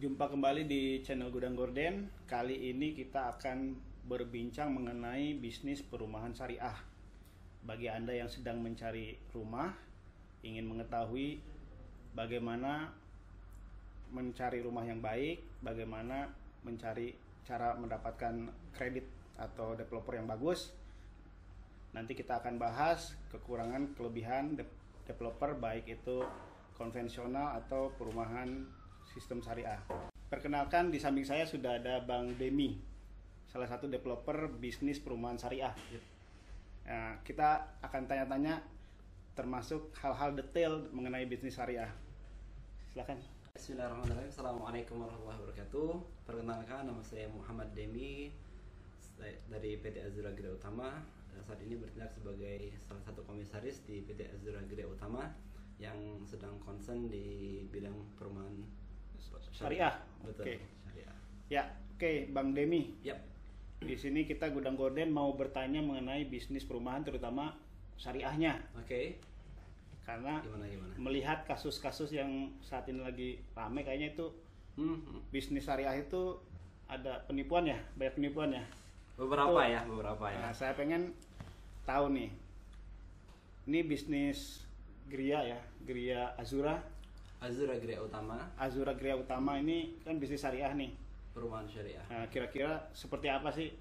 Jumpa kembali di channel Gudang Gorden. Kali ini kita akan berbincang mengenai bisnis perumahan syariah. Bagi Anda yang sedang mencari rumah, ingin mengetahui bagaimana mencari rumah yang baik, bagaimana mencari cara mendapatkan kredit atau developer yang bagus. Nanti kita akan bahas kekurangan kelebihan developer baik itu konvensional atau perumahan sistem syariah. Perkenalkan, di samping saya sudah ada Bang Demi, salah satu developer bisnis perumahan syariah. Nah, kita akan tanya-tanya termasuk hal-hal detail mengenai bisnis syariah. Silakan. Bismillahirrahmanirrahim. Assalamualaikum warahmatullahi wabarakatuh. Perkenalkan, nama saya Muhammad Demi dari PT Azura Gria Utama. Saat ini bertindak sebagai salah satu komisaris di PT Azura Gria Utama yang sedang concern di bidang perumahan syariah. Betul. Oke. Syariah. Ya, oke, Bang Demi. Yap. Di sini kita Gudang Gorden mau bertanya mengenai bisnis perumahan terutama syariahnya. Oke. Karena Gimana? melihat kasus-kasus yang saat ini lagi ramai, kayaknya itu bisnis syariah itu ada penipuan ya, banyak penipuan ya. Beberapa ya. Nah, saya pengen tahu nih, ini bisnis Gria ya, Gria Azura Gria Utama, Azura Gria Utama ini kan bisnis syariah nih. perumahan syariah. Nah, kira-kira seperti apa sih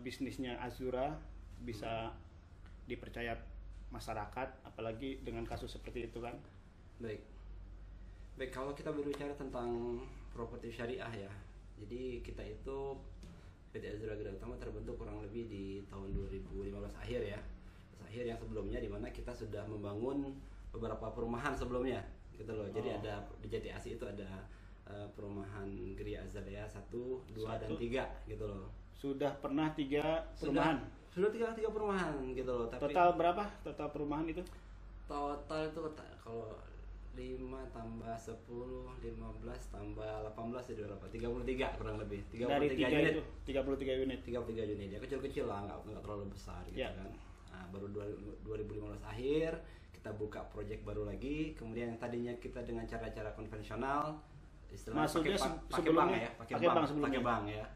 bisnisnya Azura bisa dipercaya masyarakat, apalagi dengan kasus seperti itu kan? Baik, kalau kita berbicara tentang properti syariah ya, jadi kita itu PT Azura Gria Utama terbentuk kurang lebih di tahun 2015 akhir ya. Akhir yang sebelumnya di mana kita sudah membangun beberapa perumahan sebelumnya gitu loh. Jadi ada di Jati Asih itu ada perumahan Gria Azalea 1, 2 dan 3 gitu loh. Sudah pernah 3 perumahan? Sudah 3 perumahan gitu loh. Tapi total berapa? Total perumahan itu? Total itu kalau 5 tambah 10, 15 tambah 18 jadi berapa? 33 kurang lebih. 33 Dari 3 unit. itu 33 unit. 33 unit ya, kecil-kecil lah, nggak terlalu besar gitu Ya. kan. Nah, baru 2015 akhir kita buka project baru lagi. Kemudian yang tadinya kita dengan cara-cara konvensional, istilahnya Maksudnya pakai bank ya,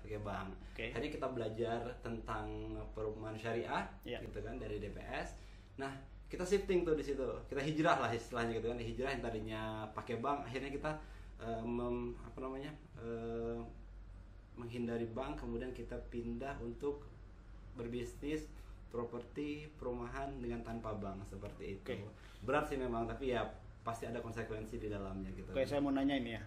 pakai bank. Oke. Tadi kita belajar tentang perumahan syariah Ya. gitu kan dari DPS. Nah, kita shifting tuh di situ. Kita hijrah lah istilahnya gitu kan. Hijrah yang tadinya pakai bank, akhirnya kita menghindari bank, kemudian kita pindah untuk berbisnis properti perumahan dengan tanpa bank seperti itu. Oke. Berat sih memang, tapi ya pasti ada konsekuensi di dalamnya gitu. Oke, saya mau nanya ini ya.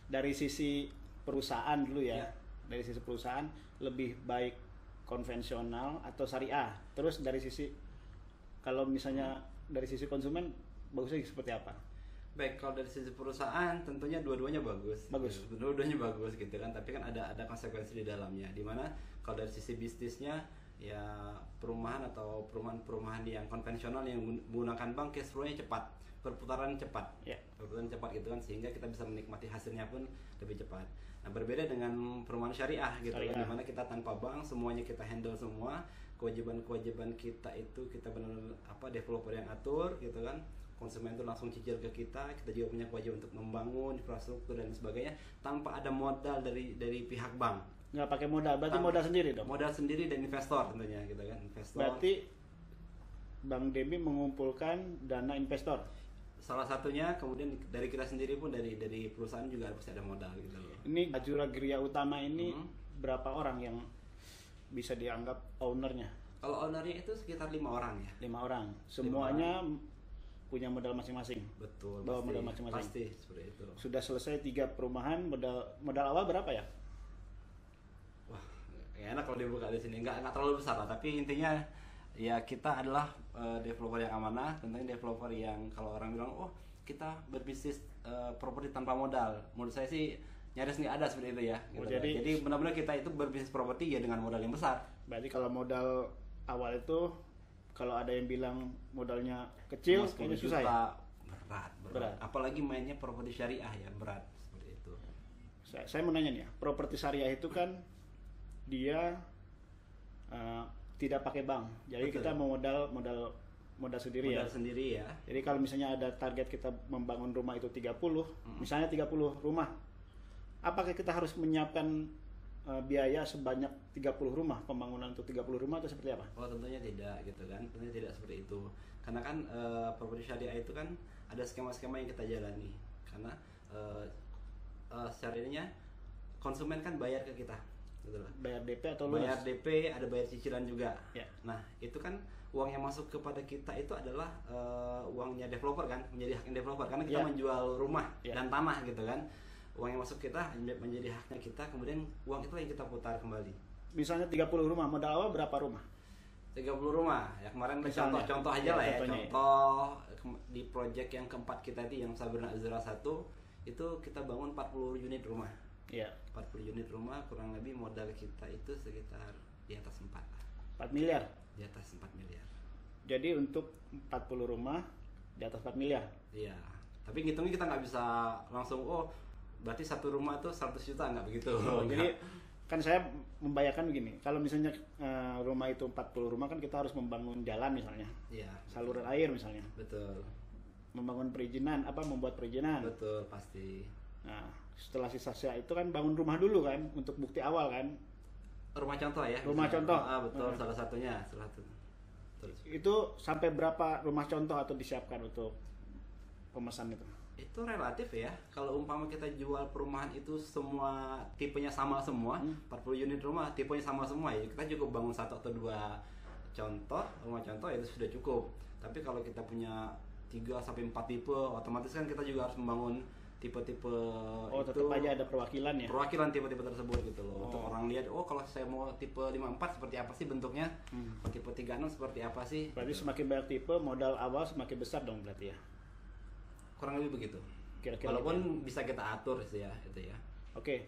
Dari sisi perusahaan dulu ya. Ya. Dari sisi perusahaan lebih baik konvensional atau syariah? Terus dari sisi, kalau misalnya dari sisi konsumen bagusnya seperti apa? Baik, kalau dari sisi perusahaan tentunya dua-duanya bagus. Bagus. Dua-duanya bagus gitu kan, tapi kan ada konsekuensi di dalamnya. Dimana kalau dari sisi bisnisnya ya perumahan atau perumahan yang konvensional yang menggunakan bank, cash flow-nya cepat, perputaran cepat. Ya. Perputaran cepat gitu kan, sehingga kita bisa menikmati hasilnya pun lebih cepat. Nah, berbeda dengan perumahan syariah gitu kan, dimana kita tanpa bank, semuanya kita handle semua, kewajiban kita itu kita benar-benar developer yang atur gitu kan. Konsumen itu langsung cicil ke kita juga punya kewajiban untuk membangun infrastruktur dan sebagainya tanpa ada modal dari pihak bank. Nggak pakai modal, berarti modal sendiri dong? Modal sendiri dan investor tentunya gitu kan, investor. Berarti Bang Demi mengumpulkan dana investor? Salah satunya, kemudian dari kita sendiri pun dari perusahaan juga harus ada modal gitu loh. Ini Azura Gria Utama ini berapa orang yang bisa dianggap ownernya? Kalau ownernya itu sekitar 5 orang ya. 5 orang. Semuanya punya modal masing-masing. Betul. Bawa pasti, modal masing-masing. Pasti seperti itu. Sudah selesai 3 perumahan, modal awal berapa ya? Wah, enak kalau dibuka di sini. Nggak terlalu besar lah, tapi intinya ya kita adalah developer yang amanah. Tentunya developer yang kalau orang bilang, oh kita berbisnis properti tanpa modal. Menurut saya sih nyaris nggak ada seperti itu ya. Gitu. Jadi benar-benar kita itu berbisnis properti ya dengan modal yang besar. Berarti kalau modal awal itu, kalau ada yang bilang modalnya kecil, kayaknya susah ya? Berat. Apalagi mainnya properti syariah ya, berat seperti itu. Saya mau nanya nih ya, properti syariah itu kan dia tidak pakai bank, jadi Betul. kita mau modal sendiri ya. Modal sendiri ya. Jadi kalau misalnya ada target kita membangun rumah itu 30, misalnya 30 rumah, apakah kita harus menyiapkan biaya sebanyak 30 rumah, pembangunan untuk 30 rumah atau seperti apa? Oh tentunya tidak gitu kan, tentunya tidak seperti itu. Karena kan properti syariah itu kan ada skema-skema yang kita jalani. Karena secara ininya konsumen kan bayar ke kita, gitu loh. Bayar DP atau lunas? Bayar DP, ada bayar cicilan juga. Ya. Nah itu kan uang yang masuk kepada kita itu adalah uangnya developer kan, menjadi haknya developer karena kita Ya. menjual rumah Ya. dan tanah gitu kan. Uang yang masuk kita menjadi haknya kita, kemudian uang itu yang kita putar kembali. Misalnya 30 rumah, modal awal berapa rumah? 30 rumah ya kemarin Misalnya. contoh aja Ya, lah ya, contohnya. contoh di project yang keempat kita itu yang Sabrina Azra 1 itu kita bangun 40 unit rumah. Iya. 40 unit rumah kurang lebih modal kita itu sekitar di atas 4 lah. 4 miliar. Di atas 4 miliar. Jadi untuk 40 rumah di atas 4 miliar. Iya. Tapi ngitungnya kita nggak bisa langsung berarti satu rumah tuh 100 juta nggak begitu. Jadi kan saya membayangkan begini, kalau misalnya rumah itu 40 rumah kan kita harus membangun jalan misalnya, Iya. saluran air misalnya, Betul. membangun perizinan, membuat perizinan. Betul pasti. Nah, setelah sisa-sisa itu kan bangun rumah dulu kan untuk bukti awal kan. Rumah contoh ya. Rumah misalnya. contoh. Betul salah satunya. Terus. Itu sampai berapa rumah contoh atau disiapkan untuk pemesan itu? Itu relatif ya. Kalau umpama kita jual perumahan itu semua tipenya sama semua, 40 unit rumah tipenya sama semua ya, kita cukup bangun satu atau dua rumah contoh itu sudah cukup. Tapi kalau kita punya 3 sampai 4 tipe, otomatis kan kita juga harus membangun tipe-tipe Tetap aja ada perwakilan ya. perwakilan tipe-tipe tersebut gitu loh. Untuk orang lihat, kalau saya mau tipe 54 seperti apa sih bentuknya? Kalau tipe 36 seperti apa sih? Berarti semakin banyak tipe, modal awal semakin besar dong berarti ya. Kurang lebih begitu. Kira-kira Walaupun bisa kita atur sih ya itu ya. Oke.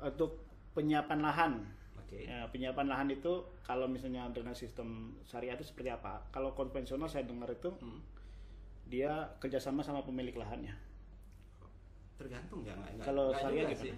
Untuk penyiapan lahan. Oke. Ya, penyiapan lahan itu kalau misalnya dengan sistem syariah itu seperti apa? Kalau konvensional saya dengar itu dia kerjasama sama pemilik lahannya. Tergantung ya nggak Kalau nggak syariah juga gimana? sih.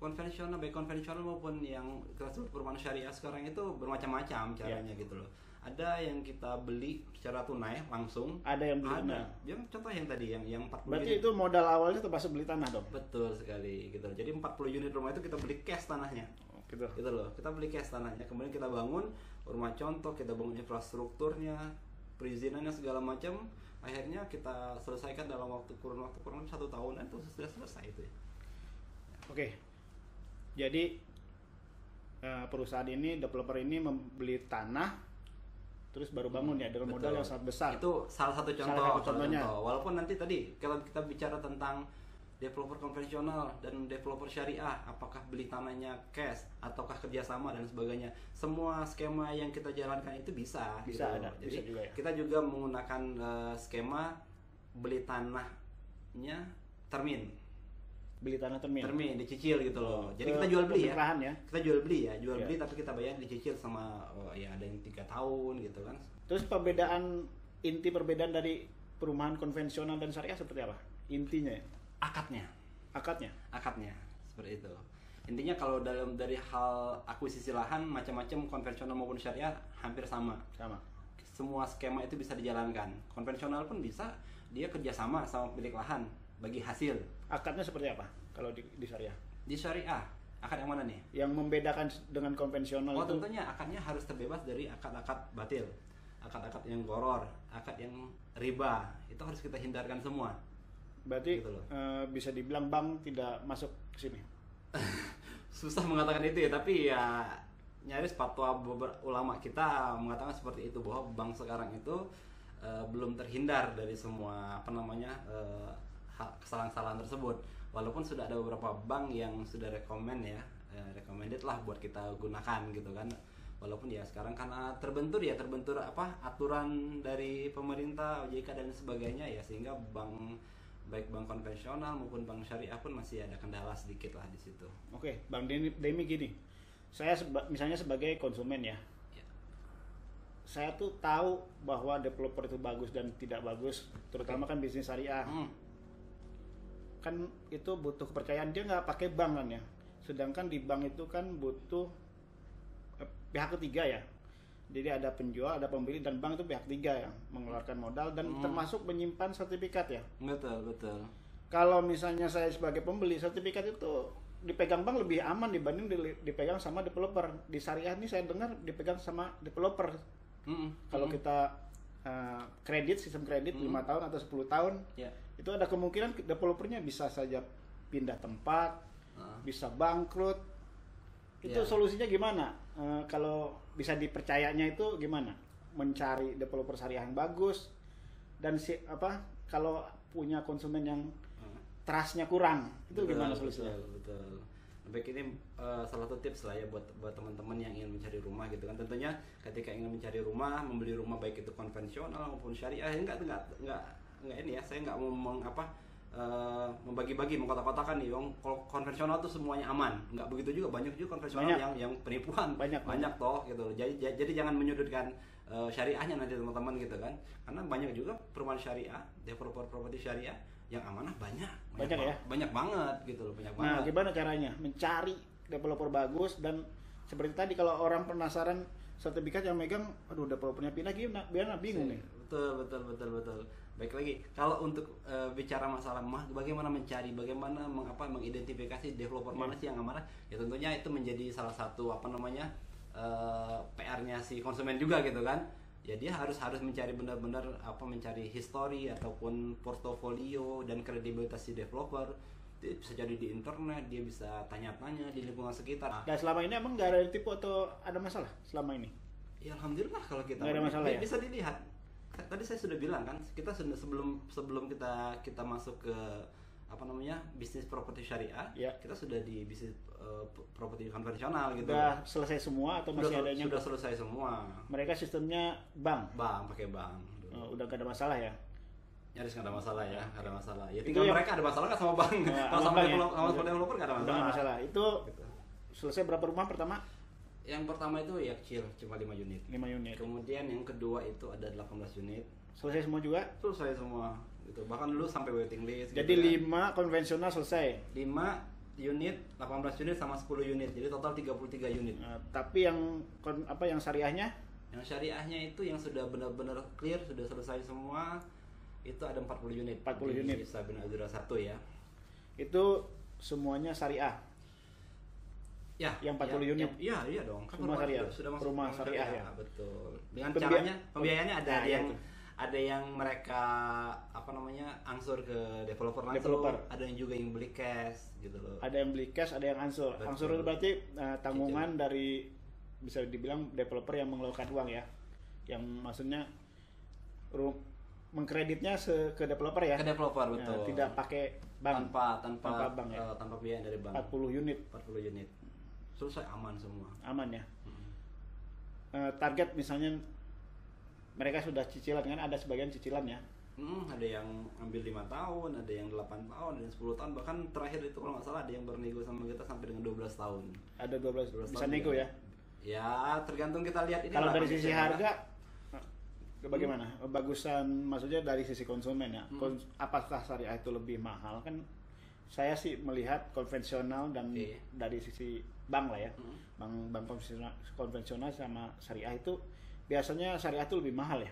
Konvensional baik konvensional maupun yang kita sebut perumahan syariah sekarang itu bermacam-macam caranya gitu loh. Ada yang kita beli secara tunai langsung. Ada yang beli tunai. Yang contoh yang tadi yang 40 Berarti unit. itu modal awalnya termasuk beli tanah dong. Betul sekali gitu. Jadi 40 unit rumah itu kita beli cash tanahnya. Gitu. Gitu loh. Kita beli cash tanahnya, kemudian kita bangun rumah contoh, kita bangun infrastrukturnya, perizinannya segala macam. Akhirnya kita selesaikan dalam kurun waktu kurang lebih 1 tahunan itu sudah selesai itu. Oke. Jadi perusahaan ini, developer ini membeli tanah terus baru bangun ya dengan modal Betul. yang sangat besar. Itu salah satu contoh. Salah satu contohnya. Walaupun nanti tadi kalau kita bicara tentang developer konvensional dan developer syariah, apakah beli tanahnya cash ataukah kerjasama dan sebagainya, semua skema yang kita jalankan itu bisa. Bisa gitu. ada, Jadi bisa juga ya. kita juga menggunakan skema beli tanahnya termin. Beli tanah termin. Dicicil gitu loh. Jadi Ke kita jual beli ya. pemilik lahan ya. Kita jual beli ya, Iya. beli tapi kita bayar dicicil sama ya ada yang 3 tahun gitu kan. Terus inti perbedaan dari perumahan konvensional dan syariah seperti apa? Intinya ya? Akadnya Akadnya. seperti itu. Intinya kalau dari hal akuisisi lahan macam-macam konvensional maupun syariah hampir sama. Semua skema itu bisa dijalankan. Konvensional pun bisa dia kerjasama sama pemilik lahan bagi hasil. Akadnya seperti apa kalau di syariah? Di syariah akad yang mana nih? Yang membedakan dengan konvensional itu Tentunya akadnya harus terbebas dari akad-akad batil, akad-akad yang goror, akad yang riba, itu harus kita hindarkan semua. berarti Gitu loh. bisa dibilang bank tidak masuk ke sini. Susah mengatakan itu ya, tapi ya nyaris fatwa beberapa ulama kita mengatakan seperti itu, bahwa bank sekarang itu belum terhindar dari semua kesalahan-kesalahan tersebut. Walaupun sudah ada beberapa bank yang sudah recommended lah buat kita gunakan gitu kan. Walaupun ya sekarang karena terbentur aturan dari pemerintah, OJK dan sebagainya ya, sehingga baik bank konvensional maupun bank syariah pun masih ada kendala sedikit lah di situ. Oke, Bang Demi gini. Saya misalnya sebagai konsumen ya. Ya. Saya tuh tahu bahwa developer itu bagus dan tidak bagus, terutama kan bisnis syariah. Kan itu butuh kepercayaan, dia nggak pakai bank kan ya. Sedangkan di bank itu kan butuh pihak ketiga ya. Jadi ada penjual, ada pembeli, dan bank itu pihak ketiga yang mengeluarkan modal dan termasuk menyimpan sertifikat ya. Betul. kalau misalnya saya sebagai pembeli, sertifikat itu dipegang bank lebih aman dibanding dipegang sama developer. Di syariah ini saya dengar dipegang sama developer. Kalau kita kredit, sistem kredit 5 tahun atau 10 tahun, itu ada kemungkinan developernya bisa saja pindah tempat, bisa bangkrut. Itu solusinya gimana? Kalau bisa dipercayanya itu gimana? Mencari developer syariah yang bagus dan kalau punya konsumen yang trustnya kurang, itu gimana solusinya? Betul. Baik, ini salah satu tips lah ya buat teman-teman yang ingin mencari rumah gitu kan. Tentunya ketika ingin mencari rumah, membeli rumah baik itu konvensional maupun syariah, enggak ini ya, saya nggak mau membagi-bagi, mengkotak-kotakan nih. Kalau konvensional tuh semuanya aman, nggak begitu juga. Banyak juga konvensional yang penipuan, banyak toh gitu. Jadi jangan menyudutkan syariahnya nanti teman-teman gitu kan. Karena banyak juga perumahan syariah, developer properti syariah yang amanah banyak banget gitu loh, banyak banget. Nah, gimana caranya mencari developer bagus? Dan seperti tadi, kalau orang penasaran sertifikat yang megang, aduh developernya pindah gimana, biar bingung nih. Betul. Baik lagi, kalau untuk bicara masalah bagaimana mencari, bagaimana mengidentifikasi developer mana sih yang amanah, ya tentunya itu menjadi salah satu PR-nya si konsumen juga gitu kan. Ya dia harus mencari benar-benar mencari history ataupun portofolio dan kredibilitas si developer. Dia bisa jadi di internet, dia bisa tanya-tanya di lingkungan sekitar. Nah, selama ini emang nggak ada tipu atau ada masalah selama ini? Ya alhamdulillah kalau kita nggak ada masalah ya? Bisa dilihat. Tadi saya sudah bilang kan, kita sudah sebelum kita masuk ke bisnis properti syariah, kita sudah di bisnis properti konvensional gitu. Sudah selesai semua atau masih adanya? Sudah selesai semua. Mereka sistemnya bank Pakai bank. Udah gak ada masalah ya? Nyaris nggak ada masalah ya, nggak ada masalah. Ya tinggal mereka ada masalah nggak sama bank? Kalau sama developer nggak ada masalah. Nggak masalah. Itu gitu. Selesai berapa rumah pertama? Yang pertama itu ya kecil, cuma 5 unit. 5 unit. Kemudian yang kedua itu ada 18 unit. Selesai semua juga? Selesai semua. Gitu. Bahkan dulu sampai waiting list. Jadi gitu 5 konvensional selesai. 5 unit, 18 unit sama 10 unit. Jadi total 33 unit. Tapi yang syariahnya? Yang syariahnya itu yang sudah benar-benar clear, sudah selesai semua, itu ada 40 unit. 40 unit. Di Sabin Azura 1 ya. Itu semuanya syariah. Ya, yang 40 unit. Iya dong. Kan semua syariah. Sudah masuk rumah syariah ya. Betul. Dengan caranya pembiayaannya ada yang mereka angsur ke developer langsung, ada yang juga yang beli cash gitu loh. Ada yang beli cash, ada yang angsur. Betul. Angsur itu berarti tanggungan dari, bisa dibilang developer yang mengeluarkan uang ya. Yang maksudnya mengkreditnya ke developer ya. Ke developer betul. Tidak pakai bank. Tanpa bank ya. Tanpa biaya dari bank. 40 unit. Selesai aman semua. Aman ya. Target misalnya mereka sudah cicilan kan, ada sebagian cicilan ya. Ada yang ambil 5 tahun, ada yang 8 tahun, ada yang 10 tahun, bahkan terakhir itu kalau nggak salah ada yang bernego sama kita sampai dengan 12 tahun. Ada 12 bisa nego ya? Ya tergantung kita lihat ini. Kalau dari sisi harga bagaimana? Bagusan, maksudnya dari sisi konsumen ya. Apakah syariah itu lebih mahal? Kan saya sih melihat konvensional dan dari sisi bank lah ya. Bank konvensional sama syariah itu biasanya syariah itu lebih mahal ya.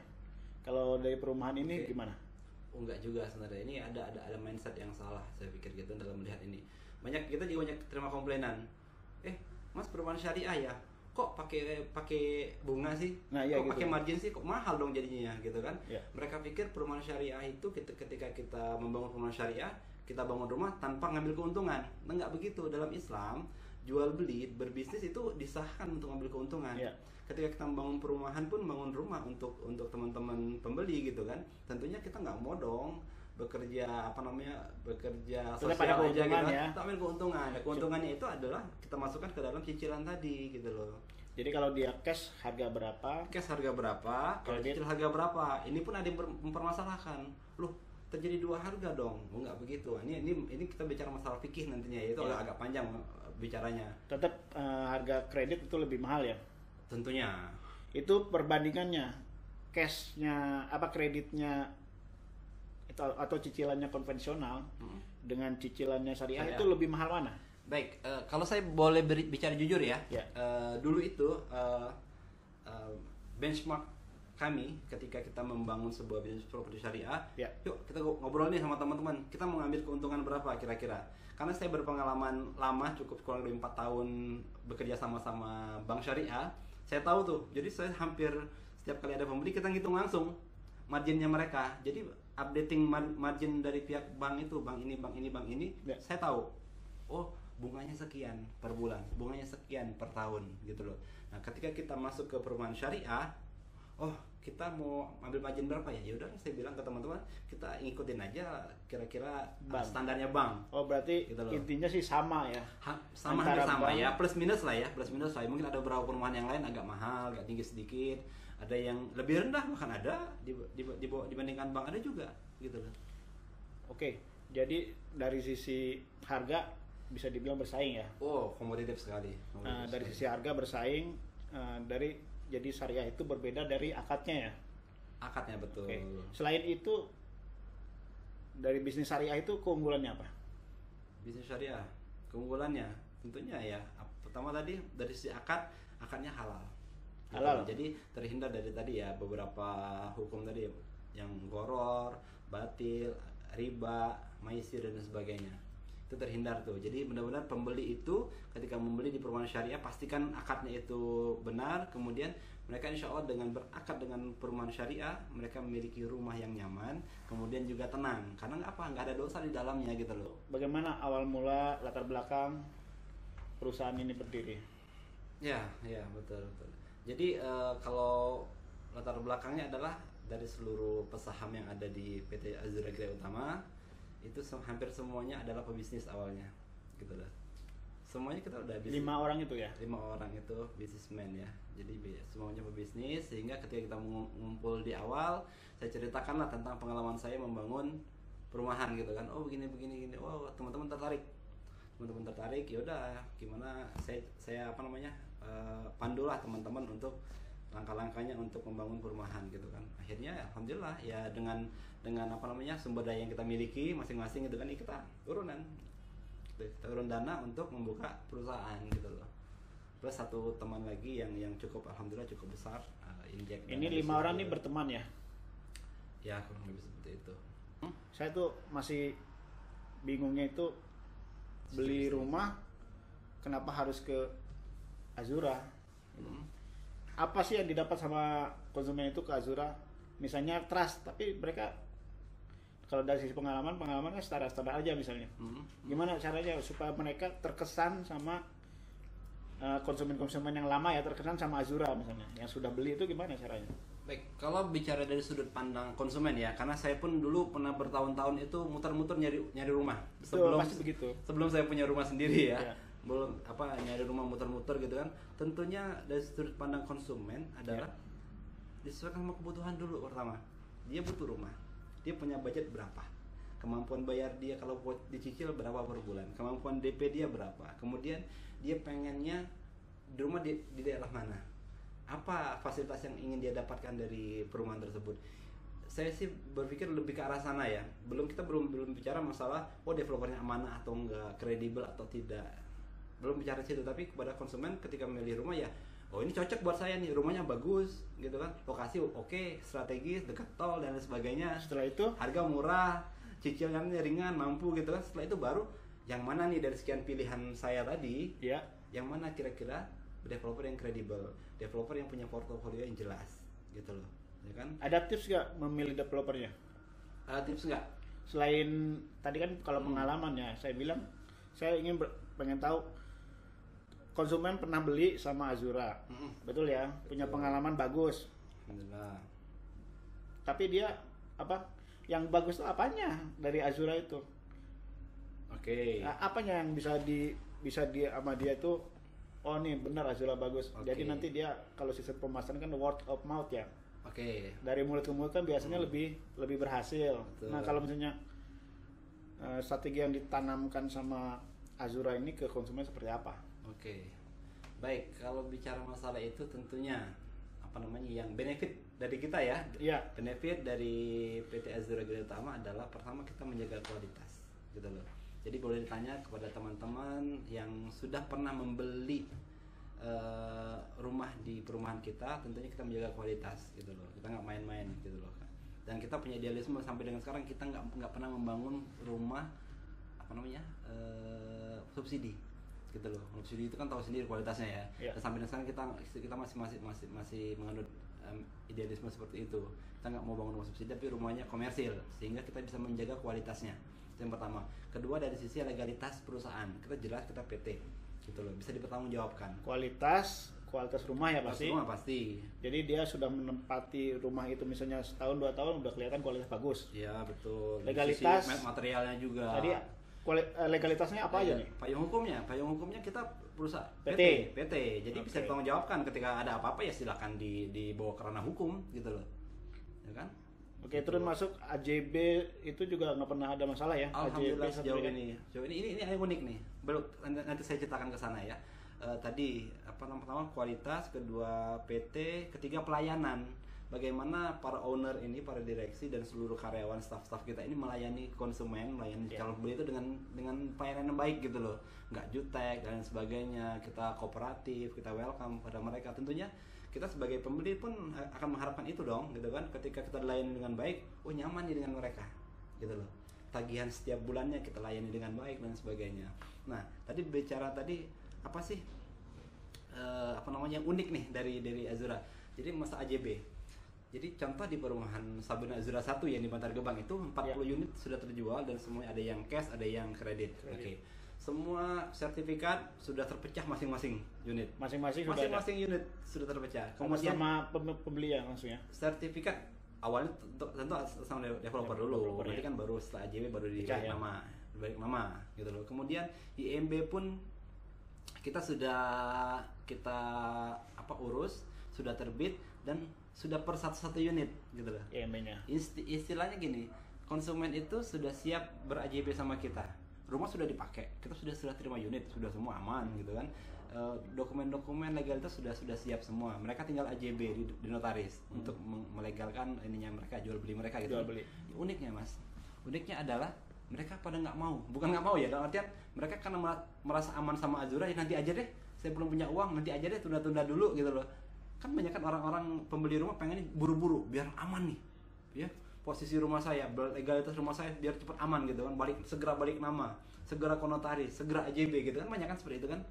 Kalau dari perumahan ini gimana? Enggak juga sebenarnya. Ini ada mindset yang salah saya pikir gitu dalam melihat ini. Kita juga banyak terima komplainan. Mas, perumahan syariah ya, kok pakai bunga sih? Nah, iya, kok gitu. pakai margin sih? Kok mahal dong jadinya gitu kan? Yeah. Mereka pikir perumahan syariah itu ketika kita membangun perumahan syariah, kita bangun rumah tanpa ngambil keuntungan. Nah, enggak begitu. Dalam Islam, jual beli berbisnis itu disahkan untuk ngambil keuntungan. Yeah. Ketika kita membangun perumahan pun bangun rumah untuk teman-teman pembeli gitu kan, tentunya kita nggak mau dong bekerja sosial aja gitu ya. Kita ambil keuntungan. Nah, keuntungannya itu adalah kita masukkan ke dalam cicilan tadi gitu loh. Jadi kalau dia cash harga berapa? Kalau cicil harga berapa? Ini pun ada yang mempermasalahkan. Loh, terjadi 2 harga dong. Enggak begitu. Ini kita bicara masalah fikih nantinya, itu agak panjang bicaranya. Tetap harga kredit itu lebih mahal ya? Tentunya. Itu perbandingannya, cashnya kreditnya itu atau cicilannya konvensional dengan cicilannya syariah itu lebih mahal mana? Baik, kalau saya boleh bicara jujur ya. Dulu itu benchmark kami ketika kita membangun sebuah bisnis properti syariah, Ya. yuk kita ngobrol nih sama teman-teman, kita mau ngambil keuntungan berapa kira-kira. Karena saya berpengalaman lama, cukup kurang lebih 4 tahun bekerja sama bank syariah, saya tahu tuh. Jadi saya hampir setiap kali ada pembeli kita ngitung langsung marginnya mereka. Jadi updating margin dari pihak bank itu, bank ini, Ya. saya tahu. Oh, bunganya sekian per bulan, bunganya sekian per tahun gitu loh. Nah, ketika kita masuk ke perumahan syariah, oh kita mau ambil margin berapa ya? Ya udah, saya bilang ke teman-teman, kita ikutin aja kira-kira Bank. standarnya bank. Oh, berarti Gitu loh. intinya sih sama ya. Sama Antara hampir sama bank. ya, plus minus lah ya, plus minus lah. Mungkin ada beberapa perumahan yang lain agak mahal, agak tinggi sedikit, ada yang lebih rendah, bahkan ada dibandingkan bank, ada juga gitu loh. Oke, jadi dari sisi harga bisa dibilang bersaing ya. Oh, kompetitif sekali. Dari sisi harga bersaing, jadi syariah itu berbeda dari akadnya ya. Akadnya betul. Oke. Selain itu, dari bisnis syariah itu keunggulannya apa? Bisnis syariah keunggulannya tentunya ya, pertama tadi dari sisi akadnya halal. Halal. Jadi terhindar dari tadi ya beberapa hukum tadi yang goror, batil, riba, maisir dan sebagainya. Itu terhindar tuh. Jadi benar-benar pembeli itu ketika membeli di perumahan syariah pastikan akadnya itu benar. Kemudian mereka insya Allah dengan berakad dengan perumahan syariah, mereka memiliki rumah yang nyaman, kemudian juga tenang. Karena nggak ada dosa di dalamnya gitu loh. Bagaimana awal mula latar belakang perusahaan ini berdiri? Ya betul. Jadi kalau latar belakangnya adalah dari seluruh pesaham yang ada di PT Azura Gria Utama, itu hampir semuanya adalah pebisnis awalnya, gitu loh. Semuanya kita udah bisnis. 5 orang itu ya? 5 orang itu businessman ya. Jadi semuanya pebisnis, sehingga ketika kita ngumpul di awal, saya ceritakanlah tentang pengalaman saya membangun perumahan gitu kan. Oh begini. Oh teman-teman tertarik. Ya udah gimana saya pandulah teman-teman untuk langkah-langkahnya untuk membangun perumahan gitu kan. Akhirnya alhamdulillah ya dengan sumber daya yang kita miliki masing-masing gitu kan, kita turun dana untuk membuka perusahaan gitu loh. Plus satu teman lagi yang cukup alhamdulillah cukup besar, injek. Ini 5 orang nih berteman ya? Ya kurang lebih seperti itu. Saya tuh masih bingungnya itu beli rumah kenapa harus ke Azura? Apa sih yang didapat sama konsumen itu ke Azura? Misalnya trust, tapi mereka kalau dari sisi pengalaman kan standar aja misalnya. Gimana caranya supaya mereka terkesan sama konsumen-konsumen yang lama ya, terkesan sama Azura misalnya, yang sudah beli itu gimana caranya? Baik, kalau bicara dari sudut pandang konsumen ya, karena saya pun dulu pernah bertahun-tahun itu muter-muter nyari rumah Pasti begitu. sebelum saya punya rumah sendiri ya. Ya. Belum nyari rumah muter-muter gitu kan. Tentunya dari sudut pandang konsumen adalah disesuaikan sama kebutuhan dulu. Pertama, dia butuh rumah, dia punya budget berapa, kemampuan bayar dia kalau buat dicicil berapa per bulan, kemampuan DP dia berapa, kemudian dia pengennya di rumah di daerah mana, apa fasilitas yang ingin dia dapatkan dari perumahan tersebut. Saya sih berpikir lebih ke arah sana ya. Kita belum bicara masalah developernya amanah atau enggak, kredibel atau tidak, belum bicara situ. Tapi kepada konsumen ketika memilih rumah ya, ini cocok buat saya nih, rumahnya bagus gitu kan, lokasi oke, strategis, dekat tol dan lain sebagainya. Setelah itu Harga murah, cicilannya ringan, mampu gitu kan. Setelah itu baru yang mana nih dari sekian pilihan saya tadi, ya, yang mana kira-kira developer yang kredibel, developer yang punya portofolio yang jelas gitu loh, ya kan? ada tips nggak memilih developernya? Tips nggak? Selain tadi kan kalau pengalaman ya, saya bilang saya pengen tahu konsumen pernah beli sama Azura, betul ya, punya pengalaman bagus. Alhamdulillah. Tapi dia yang bagus itu apanya dari Azura itu? Oke. Apanya yang bisa sama dia itu? Oh nih benar Azura bagus. Oke. Jadi nanti dia kalau sistem pemasaran kan word of mouth ya. Oke. Dari mulut ke mulut kan biasanya lebih berhasil. Betul. Nah kalau misalnya strategi yang ditanamkan sama Azura ini ke konsumen seperti apa? Oke. Baik, kalau bicara masalah itu tentunya yang benefit dari kita ya. Iya. Benefit dari PT Azura Gria Utama adalah pertama kita menjaga kualitas gitu loh. Jadi boleh ditanya kepada teman-teman yang sudah pernah membeli rumah di perumahan kita, tentunya kita menjaga kualitas gitu loh. Kita nggak main-main gitu loh. Dan kita punya idealisme sampai dengan sekarang, kita nggak pernah membangun rumah apa namanya subsidi gitu loh. Subsidi itu kan tahu sendiri kualitasnya ya. Dan sampai dengan sekarang kita masih menganut idealisme seperti itu. Kita nggak mau bangun rumah subsidi, tapi rumahnya komersil sehingga kita bisa menjaga kualitasnya. Itu yang pertama. Kedua, dari sisi legalitas perusahaan, kita jelas kita PT gitu loh, bisa dipertanggungjawabkan. Kualitas rumah ya pasti. Rumah pasti. Jadi dia sudah menempati rumah itu misalnya setahun 2 tahun udah kelihatan kualitas bagus. Iya betul. Legalitas materialnya juga. Jadi legalitasnya apa aja nih? Payung hukumnya kita perusahaan PT. Jadi bisa dipertanggungjawabkan ketika ada apa-apa ya silakan dibawa ke ranah hukum gitu loh. Ya kan? Oke, terus masuk AJB itu juga nggak pernah ada masalah ya? Alhamdulillah sejauh ini yang unik nih. Belum nanti saya ceritakan ke sana ya. Tadi pertama kualitas, kedua PT, ketiga pelayanan. Bagaimana para owner ini, para direksi dan seluruh karyawan, staff kita ini melayani konsumen, melayani calon pembeli itu dengan pelayanan yang baik gitu loh. Nggak jutek dan sebagainya. Kita kooperatif, kita welcome pada mereka. Tentunya kita sebagai pembeli pun akan mengharapkan itu dong gitu kan. Ketika kita dilayani dengan baik, oh nyaman nih dengan mereka gitu loh. Tagihan setiap bulannya kita layani dengan baik dan sebagainya. Nah, tadi bicara apa sih yang unik nih dari Azura. Jadi masa AJB. Jadi contoh di perumahan Sabana Azura 1 yang di Bantar Gebang itu 40 unit sudah terjual dan semuanya ada yang cash, ada yang kredit. Oke. Semua sertifikat sudah terpecah masing-masing unit. Masing-masing unit sudah terpecah. Kemudian sama pembeli ya langsung ya. Sertifikat awalnya tentu sama developer dulu. Nanti kan baru setelah AJB baru dibalik nama gitu loh. Kemudian IMB pun kita sudah urus, sudah terbit dan sudah per satu unit gitu loh. IMB-nya. Istilahnya gini, konsumen itu sudah siap ber-AJB sama kita. Rumah sudah dipakai, kita sudah terima unit, sudah semua aman gitu kan. Dokumen-dokumen legalitas sudah siap semua. Mereka tinggal AJB di notaris untuk melegalkan mereka jual beli mereka gitu. Uniknya Mas, uniknya adalah mereka pada nggak mau, bukan nggak mau ya, dalam artian mereka karena merasa aman sama Azura, ya nanti aja deh, saya belum punya uang, nanti aja deh, tunda-tunda dulu gitu loh. Kan banyak kan orang-orang pembeli rumah pengen buru-buru biar aman nih ya, posisi rumah saya, legalitas rumah saya biar cepat aman gitu kan, segera balik nama, segera konotaris, segera AJB gitu kan, banyak kan seperti itu kan.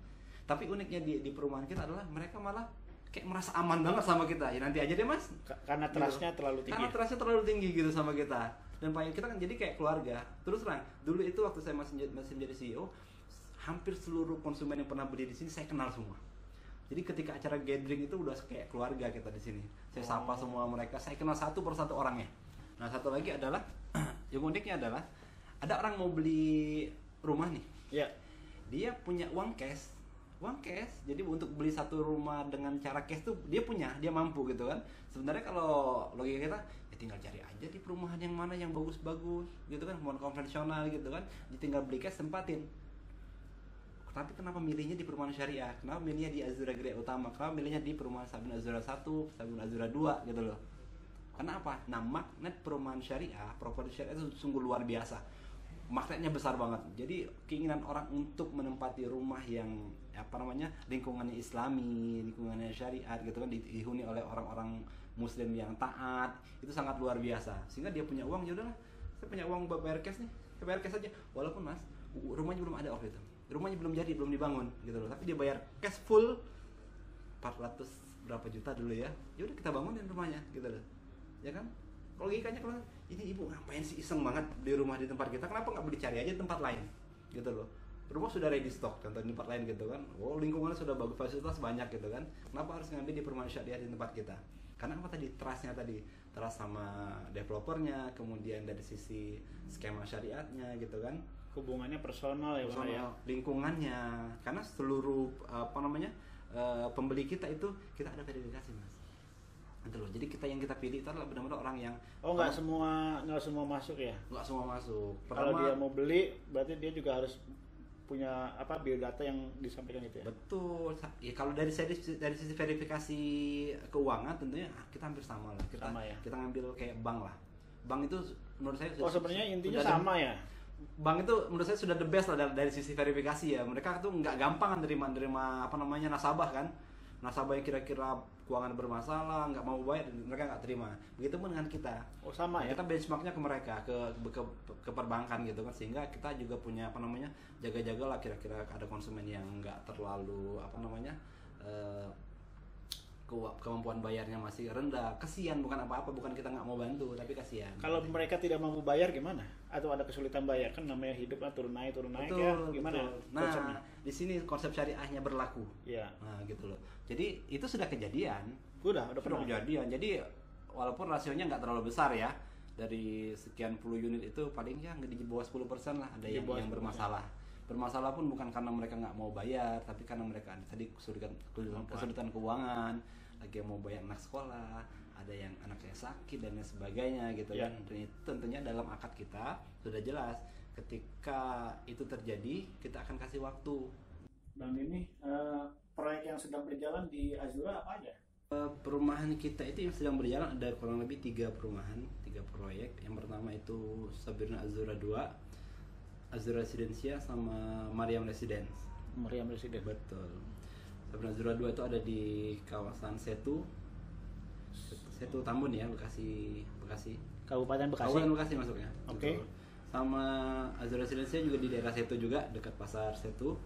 Tapi uniknya di perumahan kita adalah mereka malah kayak merasa aman banget sama kita, ya nanti aja deh Mas, karena trustnya terlalu tinggi gitu sama kita. Dan kita kan jadi kayak keluarga. Terus terang, dulu itu waktu saya masih menjadi CEO, hampir seluruh konsumen yang pernah beli di sini saya kenal semua. Jadi ketika acara gathering itu udah kayak keluarga kita di sini. Saya sapa semua mereka, saya kenal satu persatu orangnya. Nah, satu lagi adalah yang uniknya adalah ada orang mau beli rumah nih. Ya. Dia punya uang cash. Jadi untuk beli satu rumah dengan cara cash tuh dia mampu gitu kan. Sebenarnya kalau logika kita ya tinggal cari aja di perumahan yang mana yang bagus-bagus gitu kan, konvensional gitu kan. Dia tinggal beli cash, tempatin. Tapi kenapa milihnya di perumahan syariah? Kenapa milihnya di Azura Gria Utama? Kenapa milihnya di perumahan Sabana Azura 1, Sabana Azura 2 gitu loh. Karena apa? Nah, magnet perumahan syariah, properti syariah itu sungguh luar biasa. Magnetnya besar banget. Jadi keinginan orang untuk menempati rumah yang lingkungannya Islami, lingkungannya syariat gitu kan, dihuni oleh orang-orang Muslim yang taat, itu sangat luar biasa. Sehingga dia punya uang, ya udahlah, saya punya uang buat bayar cash nih, saya bayar cash aja. Walaupun Mas, rumahnya belum ada waktu itu. Rumahnya belum jadi, belum dibangun gitu loh. Tapi dia bayar cash full 400 berapa juta dulu ya. Ya udah kita bangunin rumahnya gitu loh. Ya kan? Logikanya kalau ini ibu ngapain sih iseng banget di rumah di tempat kita? Kenapa nggak boleh cari aja tempat lain? Gitu loh. Rumah sudah ready stock contoh di tempat lain gitu kan. Oh, lingkungannya sudah bagus, fasilitas banyak gitu kan. Kenapa harus ngambil di perumahan syariah di tempat kita? Karena apa tadi? Trustnya tadi. Trust sama developernya, kemudian dari sisi skema syariatnya gitu kan. Hubungannya personal ya, lingkungannya, karena seluruh pembeli kita itu kita ada verifikasi Mas, gitu loh. Jadi yang kita pilih itu adalah benar-benar orang yang nggak semua masuk ya? Nggak semua masuk. Kalau dia mau beli, berarti dia juga harus punya biodata yang disampaikan itu ya? Betul. Ya kalau dari sisi verifikasi keuangan tentunya kita hampir sama lah. Kita ngambil kayak bank lah. Bank itu menurut saya sebenarnya intinya sama ya. bank itu menurut saya sudah the best lah dari sisi verifikasi ya. Mereka tuh nggak gampang kan nerima apa namanya nasabah kan. Nasabah yang kira-kira keuangan bermasalah, nggak mau bayar, mereka nggak terima. Begitupun dengan kita. Oh sama ya. Kita benchmarknya ke mereka, ke perbankan gitu kan, sehingga kita juga punya apa namanya jaga-jaga lah kira-kira ada konsumen yang nggak terlalu apa namanya kemampuan bayarnya masih rendah. Kasihan, bukan apa-apa, bukan kita nggak mau bantu, tapi kasihan. Kalau mereka tidak mampu bayar gimana? Atau ada kesulitan bayar, kan namanya hidup kan turun naik Betul, ya, gimana? betul. Nah, konsepnya? di sini konsep syariahnya berlaku. Iya. Nah, gitu loh. Jadi itu sudah kejadian. Udah Sudah pernah. kejadian. Jadi walaupun rasionya nggak terlalu besar ya, dari sekian puluh unit itu paling ya di bawah 10% lah ada Di yang bawah 10%. bermasalah. Bermasalah pun bukan karena mereka nggak mau bayar, tapi karena mereka tadi kesulitan keuangan, lagi yang mau bayar anak sekolah, ada yang anaknya sakit dan lain sebagainya gitu Ya. kan. Dan itu tentunya dalam akad kita sudah jelas ketika itu terjadi kita akan kasih waktu. Bang ini proyek yang sedang berjalan di Azura apa aja? Perumahan kita itu yang sedang berjalan ada kurang lebih 3 perumahan, 3 proyek. Yang pertama itu Sabrina Azura 2, Azura Residencia sama Mariam Residence. Meriam Residen. Betul. Sabrina Azura 2 itu ada di kawasan Setu Tambun ya, Bekasi. Kabupaten Bekasi. Kabupaten Bekasi masuknya. Oke. Betul. Sama Azura Residencia juga di daerah Setu juga, dekat pasar Setu.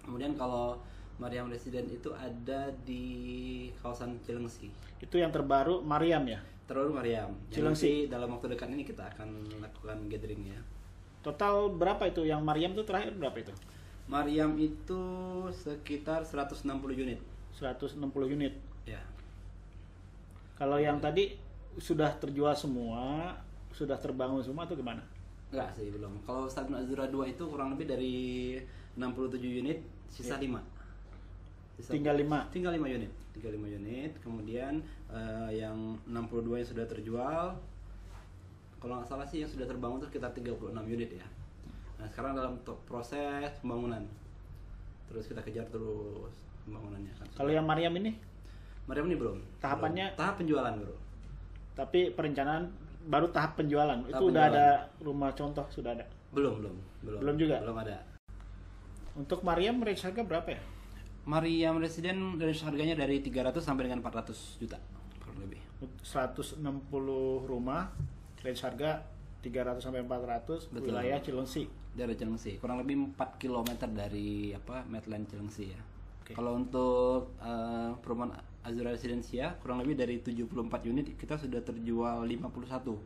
Kemudian kalau Mariam Residen itu ada di kawasan Cilengsi. Itu yang terbaru Mariam ya. Terus Mariam. Cilengsi. Nanti dalam waktu dekat ini kita akan lakukan gathering ya. Total berapa itu? Yang Mariam itu terakhir berapa itu? Mariam itu sekitar 160 unit. 160 unit. Ya. Kalau yang tadi sudah terjual semua, sudah terbangun semua atau gimana? Enggak sih, belum. Kalau Sabrina Azura 2 itu kurang lebih dari 67 unit, sisa 5. Tinggal 5. Tinggal 5 unit. Kemudian yang 62 yang sudah terjual, kalau nggak salah sih yang sudah terbangun itu sekitar 36 unit ya. Nah sekarang dalam proses pembangunan, terus kita kejar terus pembangunannya kan. Kalau yang Mariam ini, Mariam ini belum. Tahapannya? Belum. Tahap penjualan bro. tapi perencanaan baru tahap penjualan. Tahap Itu udah penjualan. ada rumah contoh, sudah ada. Belum juga? Belum ada. Untuk Mariam range harga berapa ya? Mariam Residen range harganya dari 300 sampai dengan 400 juta kurang lebih. 160 rumah, range harga 300 sampai 400, Betul. wilayah Cilengsi. Dari Cilengsi, kurang lebih 4 km dari Medland Cilengsi ya. Oke. Kalau untuk perumahan Azura Residencia kurang lebih dari 74 unit kita sudah terjual 51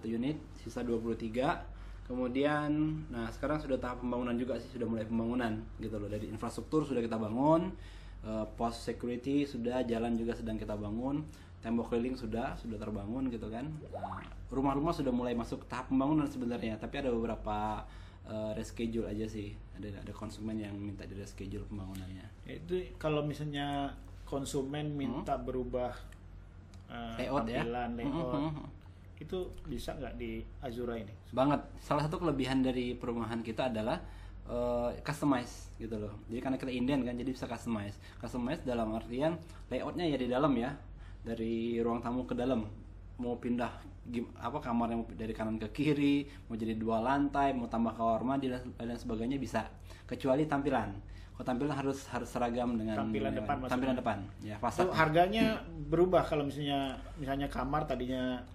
unit, sisa 23. Kemudian, nah sekarang sudah tahap pembangunan juga sih, sudah mulai pembangunan gitu loh. Dari infrastruktur sudah kita bangun, pos security sudah, jalan juga sedang kita bangun, tembok keliling sudah terbangun gitu kan. Nah, rumah-rumah sudah mulai masuk tahap pembangunan sebenarnya, tapi ada beberapa reschedule aja sih. Ada konsumen yang minta di reschedule pembangunannya. Itu kalau misalnya konsumen minta berubah Layout ya? tampilan, layout, itu bisa nggak di Azura ini? Banget. Salah satu kelebihan dari perumahan kita adalah customize gitu loh. Jadi karena kita inden kan, jadi bisa customize. Customize dalam artian layoutnya ya di dalam ya, dari ruang tamu ke dalam. Mau pindah kamarnya mau dari kanan ke kiri, mau jadi 2 lantai, mau tambah kamar mandi dan lain sebagainya bisa. Kecuali tampilan. Kalau tampilan harus seragam dengan Tampilan depan maksudnya. tampilan depan. Ya, Itu fasad. harganya berubah kalau misalnya kamar tadinya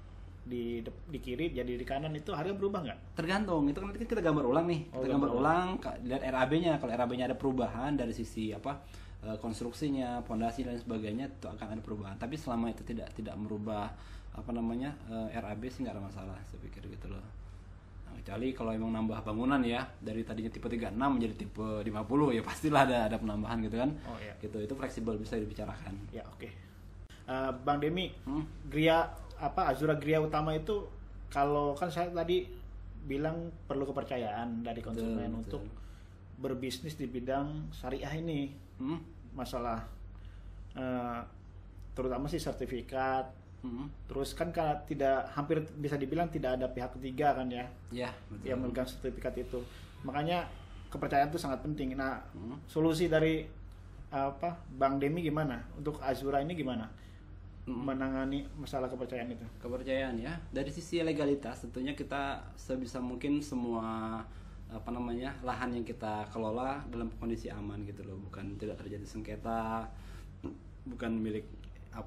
di kiri jadi di kanan, itu harga berubah nggak? Tergantung, itu kan nanti kita gambar ulang nih. Oh, Kita gambar ulang, lihat RAB-nya. Kalau RAB-nya ada perubahan dari sisi konstruksinya, pondasi dan sebagainya, itu akan ada perubahan. Tapi selama itu tidak merubah RAB sih nggak ada masalah, saya pikir gitu loh. Nah, kecuali kalau emang nambah bangunan ya, dari tadinya tipe 36 menjadi tipe 50, ya pastilah ada penambahan gitu kan. Oh iya. Gitu, itu fleksibel, bisa dibicarakan. Ya oke. Bang Demi, Hmm? Azura Gria utama itu, kalau kan saya tadi bilang perlu kepercayaan dari konsumen Betul. untuk berbisnis di bidang syariah ini. Masalah terutama sih sertifikat. Terus kan hampir bisa dibilang tidak ada pihak ketiga kan ya Ya, betul. yang memegang sertifikat itu. Makanya kepercayaan itu sangat penting. Nah, solusi dari Bang Demi gimana untuk Azura ini gimana? menangani masalah kepercayaan itu? Kepercayaan ya, dari sisi legalitas tentunya kita sebisa mungkin semua lahan yang kita kelola dalam kondisi aman gitu loh, bukan tidak terjadi sengketa, bukan milik